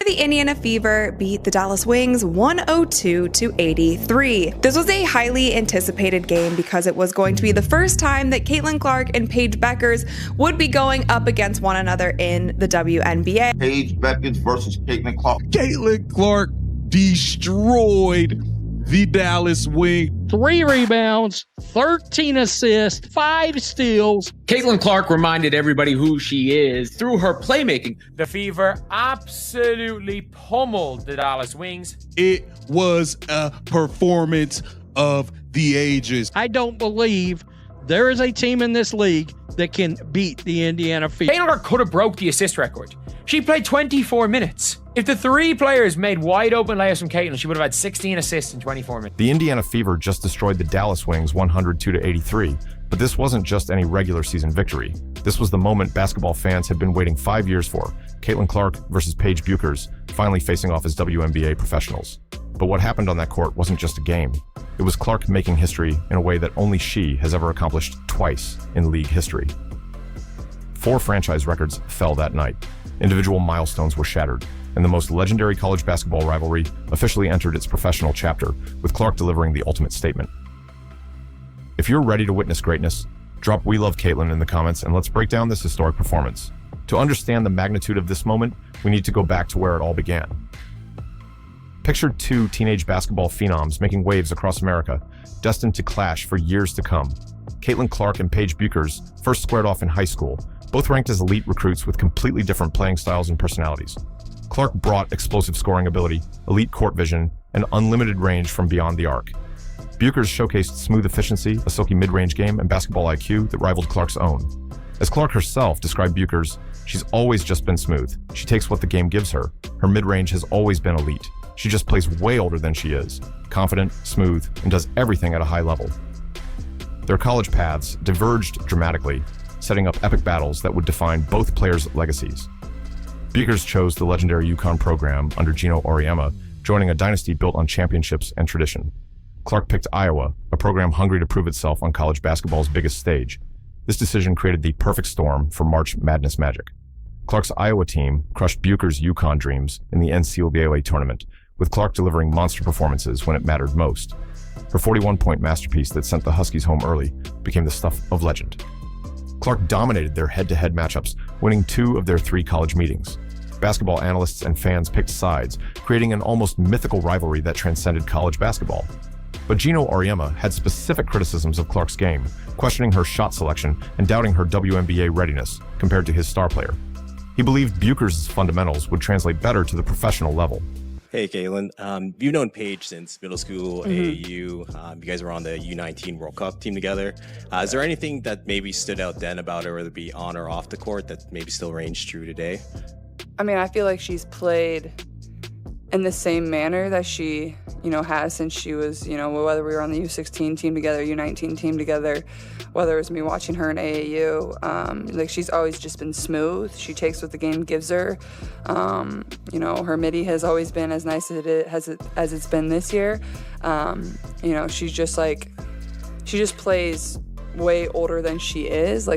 the Indiana Fever beat the Dallas Wings 102-83. This was a highly anticipated game because it was going to be the first time that Caitlin Clark and Paige Bueckers would be going up against one another in the WNBA. Paige Bueckers versus Caitlin Clark. Caitlin Clark destroyed the Dallas Wings. 3 rebounds, 13 assists, 5 steals. Caitlin Clark reminded everybody who she is through her playmaking. The Fever absolutely pummeled the Dallas Wings. It was a performance of the ages. I don't believe there is a team in this league that can beat the Indiana Fever. Taylor could have broke the assist record. She played 24 minutes. If the 3 players made wide open layups from Caitlin, she would have had 16 assists in 24 minutes. The Indiana Fever just destroyed the Dallas Wings 102-83, but this wasn't just any regular season victory. This was the moment basketball fans had been waiting 5 years for, Caitlin Clark versus Paige Bueckers, finally facing off as WNBA professionals. But what happened on that court wasn't just a game. It was Clark making history in a way that only she has ever accomplished twice in league history. 4 franchise records fell that night. Individual milestones were shattered, and the most legendary college basketball rivalry officially entered its professional chapter, with Clark delivering the ultimate statement. If you're ready to witness greatness, drop "We Love Caitlin" in the comments and let's break down this historic performance. To understand the magnitude of this moment, we need to go back to where it all began. Picture 2 teenage basketball phenoms making waves across America, destined to clash for years to come. Caitlin Clark and Paige Bueckers first squared off in high school, both ranked as elite recruits with completely different playing styles and personalities. Clark brought explosive scoring ability, elite court vision, and unlimited range from beyond the arc. Bueckers showcased smooth efficiency, a silky mid-range game, and basketball IQ that rivaled Clark's own. As Clark herself described Bueckers, she's always just been smooth. She takes what the game gives her. Her mid-range has always been elite. She just plays way older than she is, confident, smooth, and does everything at a high level. Their college paths diverged dramatically, setting up epic battles that would define both players' legacies. Bueckers chose the legendary UConn program under Gino Auriemma, joining a dynasty built on championships and tradition. Clark picked Iowa, a program hungry to prove itself on college basketball's biggest stage. This decision created the perfect storm for March Madness magic. Clark's Iowa team crushed Bueckers' UConn dreams in the NCAA tournament, with Clark delivering monster performances when it mattered most. Her 41-point masterpiece that sent the Huskies home early became the stuff of legend. Clark dominated their head-to-head matchups, winning 2 of their 3 college meetings. Basketball analysts and fans picked sides, creating an almost mythical rivalry that transcended college basketball. But Gino Auriemma had specific criticisms of Clark's game, questioning her shot selection and doubting her WNBA readiness compared to his star player. He believed Bueckers' fundamentals would translate better to the professional level. Hey, Caitlin. You've known Paige since middle school, AAU. You guys were on the U19 World Cup team together. Is there anything that maybe stood out then about her, whether it be on or off the court, that maybe still reigns true today? I mean, I feel like she's played in the same manner that she, has since she was, whether we were on the U16 team together, U19 team together, whether it was me watching her in AAU. She's always just been smooth. She takes what the game gives her. Her midi has always been as nice as it's been this year. She's just she just plays way older than she is.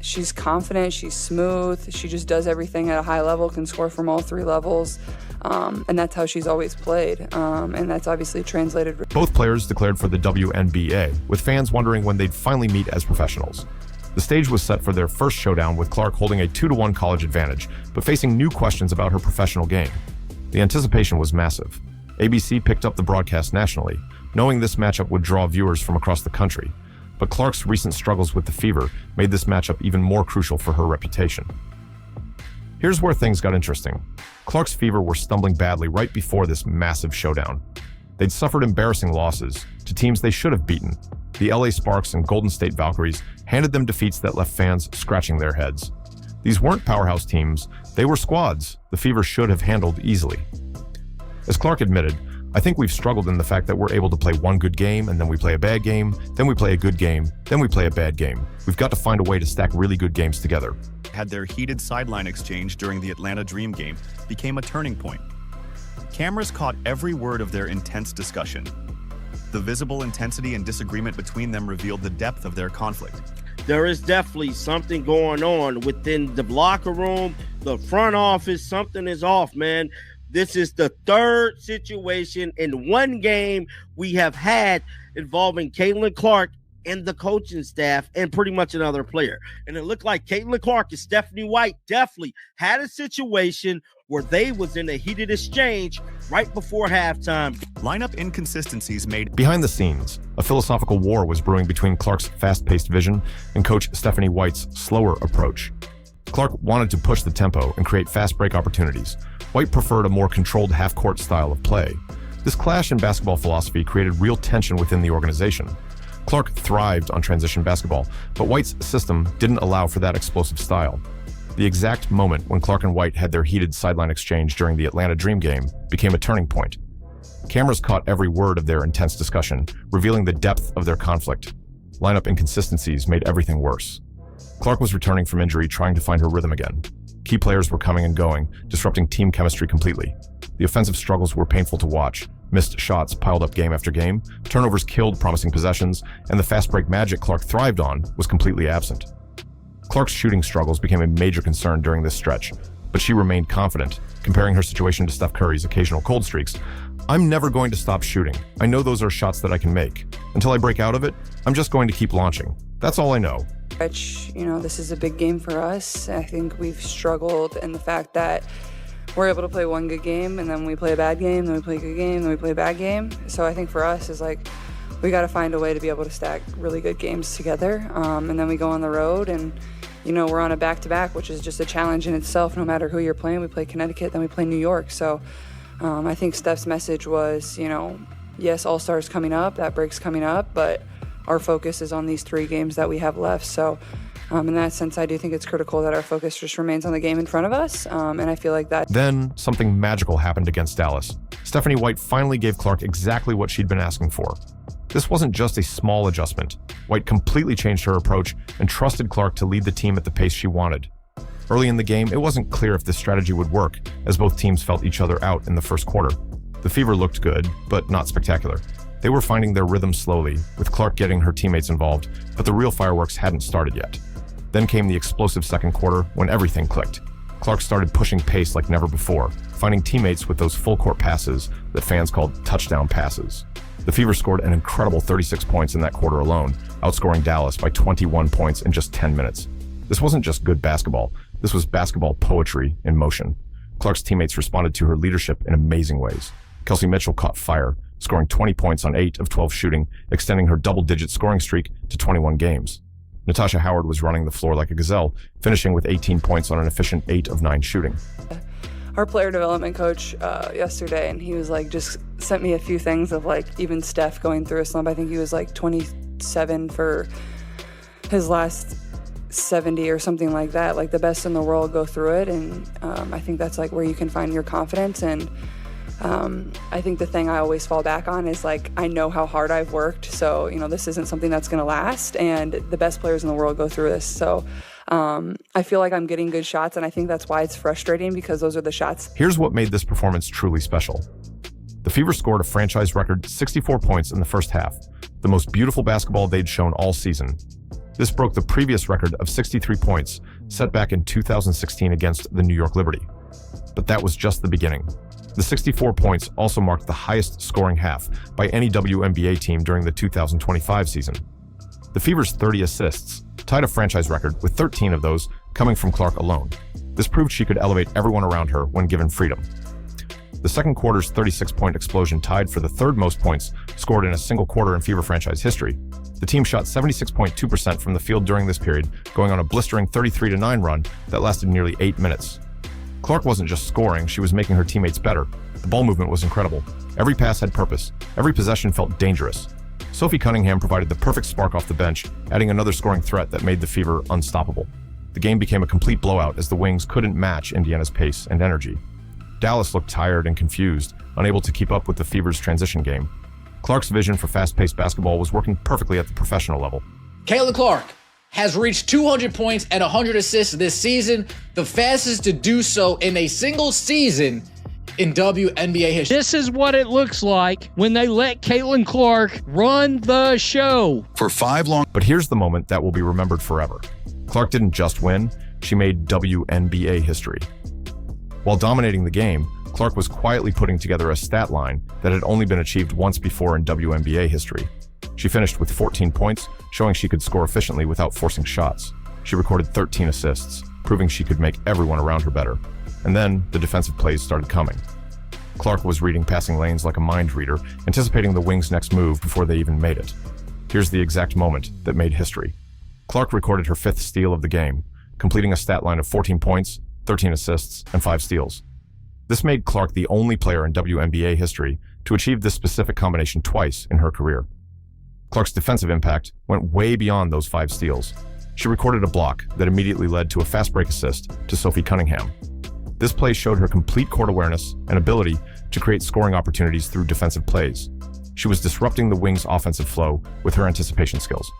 She's confident, she's smooth, she just does everything at a high level, can score from all 3 levels, and that's how she's always played, and that's obviously translated. Both players declared for the WNBA, with fans wondering when they'd finally meet as professionals. The stage was set for their first showdown, with Clark holding a 2-1 college advantage, but facing new questions about her professional game. The anticipation was massive. ABC picked up the broadcast nationally, knowing this matchup would draw viewers from across the country. But Clark's recent struggles with the Fever made this matchup even more crucial for her reputation. Here's where things got interesting. Clark's Fever were stumbling badly right before this massive showdown. They'd suffered embarrassing losses to teams they should have beaten. The LA Sparks and Golden State Valkyries handed them defeats that left fans scratching their heads. These weren't powerhouse teams, they were squads the Fever should have handled easily. As Clark admitted, I think we've struggled in the fact that we're able to play one good game and then we play a bad game, then we play a good game, then we play a bad game. We've got to find a way to stack really good games together. Had their heated sideline exchange during the Atlanta Dream game became a turning point. Cameras caught every word of their intense discussion. The visible intensity and disagreement between them revealed the depth of their conflict. There is definitely something going on within the locker room, the front office, something is off, man. This is the third situation in one game we have had involving Caitlin Clark and the coaching staff and pretty much another player. And it looked like Caitlin Clark and Stephanie White definitely had a situation where they was in a heated exchange right before halftime. Lineup inconsistencies made. Behind the scenes, a philosophical war was brewing between Clark's fast-paced vision and coach Stephanie White's slower approach. Clark wanted to push the tempo and create fast break opportunities. White preferred a more controlled half-court style of play. This clash in basketball philosophy created real tension within the organization. Clark thrived on transition basketball, but White's system didn't allow for that explosive style. The exact moment when Clark and White had their heated sideline exchange during the Atlanta Dream game became a turning point. Cameras caught every word of their intense discussion, revealing the depth of their conflict. Lineup inconsistencies made everything worse. Clark was returning from injury, trying to find her rhythm again. Key players were coming and going, disrupting team chemistry completely. The offensive struggles were painful to watch. Missed shots piled up game after game, turnovers killed promising possessions, and the fast break magic Clark thrived on was completely absent. Clark's shooting struggles became a major concern during this stretch, but she remained confident, comparing her situation to Steph Curry's occasional cold streaks. "I'm never going to stop shooting. I know those are shots that I can make. Until I break out of it, I'm just going to keep launching. That's all I know." This is a big game for us. I think we've struggled in the fact that we're able to play one good game and then we play a bad game, then we play a good game, then we play a bad game. So I think for us is we got to find a way to be able to stack really good games together. And then we go on the road and, we're on a back-to-back, which is just a challenge in itself. No matter who you're playing, we play Connecticut, then we play New York. So I think Steph's message was, yes, All-Stars coming up, that break's coming up, but our focus is on these 3 games that we have left. So in that sense, I do think it's critical that our focus just remains on the game in front of us. And I feel like that. Then something magical happened against Dallas. Stephanie White finally gave Clark exactly what she'd been asking for. This wasn't just a small adjustment. White completely changed her approach and trusted Clark to lead the team at the pace she wanted. Early in the game, it wasn't clear if this strategy would work, as both teams felt each other out in the first quarter. The Fever looked good, but not spectacular. They were finding their rhythm slowly, with Clark getting her teammates involved, but the real fireworks hadn't started yet. Then came the explosive second quarter when everything clicked. Clark started pushing pace like never before, finding teammates with those full-court passes that fans called touchdown passes. The Fever scored an incredible 36 points in that quarter alone, outscoring Dallas by 21 points in just 10 minutes. This wasn't just good basketball. This was basketball poetry in motion. Clark's teammates responded to her leadership in amazing ways. Kelsey Mitchell caught fire, scoring 20 points on 8 of 12 shooting, extending her double-digit scoring streak to 21 games. Natasha Howard was running the floor like a gazelle, finishing with 18 points on an efficient 8 of 9 shooting. Our player development coach yesterday, and he was just sent me a few things of even Steph going through a slump. I think he was 27 for his last 70 or something like that. The best in the world go through it, and I think that's where you can find your confidence. And I think the thing I always fall back on is I know how hard I've worked, so this isn't something that's going to last, and the best players in the world go through this. So I feel like I'm getting good shots, and I think that's why it's frustrating, because those are the shots. Here's what made this performance truly special. The Fever scored a franchise record 64 points in the first half, the most beautiful basketball they'd shown all season. This broke the previous record of 63 points set back in 2016 against the New York Liberty. But that was just the beginning. The 64 points also marked the highest scoring half by any WNBA team during the 2025 season. The Fever's 30 assists tied a franchise record, with 13 of those coming from Clark alone. This proved she could elevate everyone around her when given freedom. The second quarter's 36-point explosion tied for the third most points scored in a single quarter in Fever franchise history. The team shot 76.2% from the field during this period, going on a blistering 33-9 run that lasted nearly 8 minutes. Clark wasn't just scoring, she was making her teammates better. The ball movement was incredible. Every pass had purpose. Every possession felt dangerous. Sophie Cunningham provided the perfect spark off the bench, adding another scoring threat that made the Fever unstoppable. The game became a complete blowout as the Wings couldn't match Indiana's pace and energy. Dallas looked tired and confused, unable to keep up with the Fever's transition game. Clark's vision for fast-paced basketball was working perfectly at the professional level. Caitlin Clark has reached 200 points and 100 assists this season, the fastest to do so in a single season in WNBA history. This is what it looks like when they let Caitlin Clark run the show. For 5 long... But here's the moment that will be remembered forever. Clark didn't just win, she made WNBA history. While dominating the game, Clark was quietly putting together a stat line that had only been achieved once before in WNBA history. She finished with 14 points, showing she could score efficiently without forcing shots. She recorded 13 assists, proving she could make everyone around her better. And then the defensive plays started coming. Clark was reading passing lanes like a mind reader, anticipating the Wings' next move before they even made it. Here's the exact moment that made history. Clark recorded her 5th steal of the game, completing a stat line of 14 points, 13 assists, and 5 steals. This made Clark the only player in WNBA history to achieve this specific combination twice in her career. Clark's defensive impact went way beyond those 5 steals. She recorded a block that immediately led to a fast break assist to Sophie Cunningham. This play showed her complete court awareness and ability to create scoring opportunities through defensive plays. She was disrupting the Wings' offensive flow with her anticipation skills.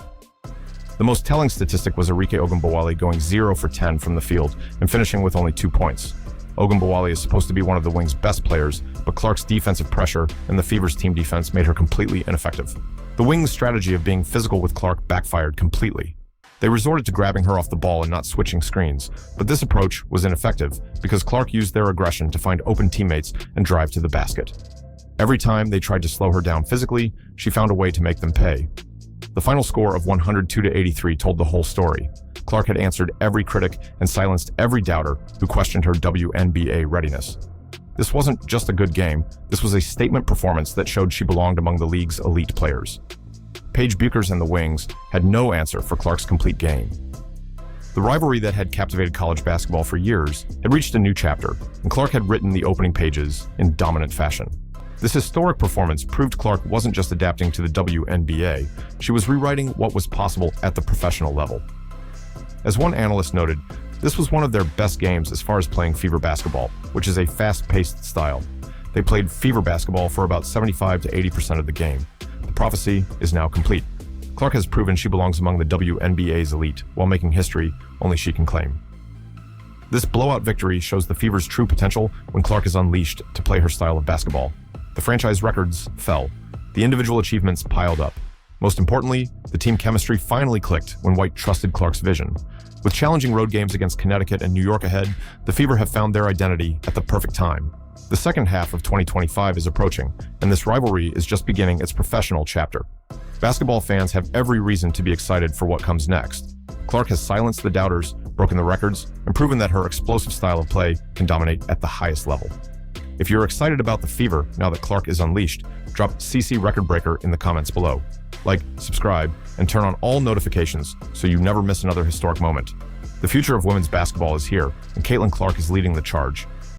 The most telling statistic was Arike Ogunbowale going 0 for 10 from the field and finishing with only 2 points. Ogunbowale is supposed to be one of the Wings' best players, but Clark's defensive pressure and the Fever's team defense made her completely ineffective. The Wings' strategy of being physical with Clark backfired completely. They resorted to grabbing her off the ball and not switching screens, but this approach was ineffective because Clark used their aggression to find open teammates and drive to the basket. Every time they tried to slow her down physically, she found a way to make them pay. The final score of 102-83 told the whole story. Clark had answered every critic and silenced every doubter who questioned her WNBA readiness. This wasn't just a good game, this was a statement performance that showed she belonged among the league's elite players. Paige Bueckers and the Wings had no answer for Clark's complete game. The rivalry that had captivated college basketball for years had reached a new chapter, and Clark had written the opening pages in dominant fashion. This historic performance proved Clark wasn't just adapting to the WNBA, she was rewriting what was possible at the professional level. As one analyst noted, this was one of their best games as far as playing Fever basketball, which is a fast-paced style. They played Fever basketball for about 75 to 80% of the game. The prophecy is now complete. Clark has proven she belongs among the WNBA's elite, while making history only she can claim. This blowout victory shows the Fever's true potential when Clark is unleashed to play her style of basketball. The franchise records fell. The individual achievements piled up. Most importantly, the team chemistry finally clicked when White trusted Clark's vision. With challenging road games against Connecticut and New York ahead, the Fever have found their identity at the perfect time. The second half of 2025 is approaching, and this rivalry is just beginning its professional chapter. Basketball fans have every reason to be excited for what comes next. Clark has silenced the doubters, broken the records, and proven that her explosive style of play can dominate at the highest level. If you're excited about the Fever now that Clark is unleashed, drop CC Record Breaker in the comments below. Like, subscribe, and turn on all notifications so you never miss another historic moment. The future of women's basketball is here, and Caitlin Clark is leading the charge.